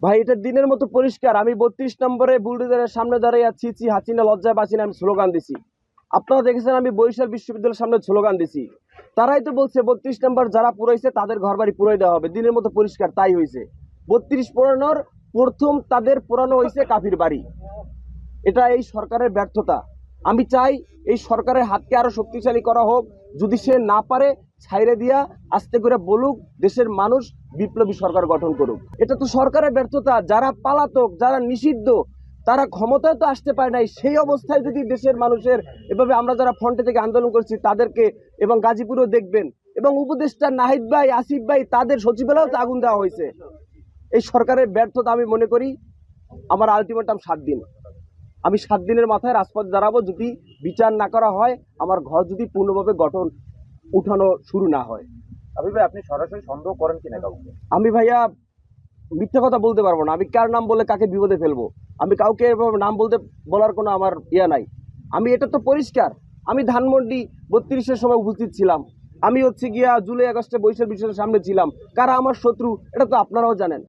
ভাই এটা দিনের মতো পরিষ্কার। আমি 32 নম্বরে বুলডোজারের সামনে দাঁড়িয়ে আছি, চি হাসিনা লজ্জায় বাঁচি না, আমি স্লোগান দিছি। আপনারা দেখেছেন আমি বরিশাল বিশ্ববিদ্যালয়ের সামনে স্লোগান দিছি। তারাই তো বলছে 32 নম্বর যারা পুরাইছে তাদের ঘর বাড়ি পুরাই দেওয়া হবে। দিনের মতো পরিষ্কার তাই হয়েছে। 32 পুরানোর প্রথম তাদের পুরানো হয়েছে কাফির বাড়ি। এটা এই সরকারের ব্যর্থতা। আমি চাই এই সরকারের হাতকে আরো শক্তিশালী করা হোক। যদি সে না পারে ছাইরে দিয়া আস্তে করে বলুক দেশের মানুষ বিপ্লবী সরকার গঠন করুক। এটা তো সরকারের ব্যর্থতা। যারা পালাতক, যারা নিষিদ্ধ, তারা ক্ষমতায় তো আসতে পারে নাই। সেই অবস্থায় যদি দেশের মানুষের এভাবে আমরা যারা ফ্রন্টে থেকে আন্দোলন করছি তাদেরকে, এবং গাজীপুরেও দেখবেন, এবং উপদেষ্টা নাহিদ ভাই, আসিফ ভাই, তাদের সচিবালয়েও তো আগুন দেওয়া হয়েছে। এই সরকারের ব্যর্থতা আমি মনে করি। আমার আলটিমেটাম 7 দিন। আমি 7 দিনের মাথায় রাজপথ দাঁড়াবো যদি বিচার না করা হয়, আমার ঘর যদি পূর্ণভাবে গঠন উঠানো শুরু না হয়। আবির ভাই, আপনি সরাসরি সন্দেহ করেন কিনা কাউকে? আমি ভাইয়া মিথ্যা কথা বলতে পারবো না। আমি কার নাম বলে কাকে বিপদে ফেলবো, আমি কাউকে এভাবে নাম বলতে বলার কোনো আমার নাই। আমি এটা তো পরিষ্কার। আমি ধানমন্ডি 32-এর সময় উপস্থিত ছিলাম। আমি হচ্ছে গিয়া জুলাই আগস্টে বরিশাল বিশ্ববিদ্যালয়ের সামনে ছিলাম। কারা আমার শত্রু এটা তো আপনারাও জানেন।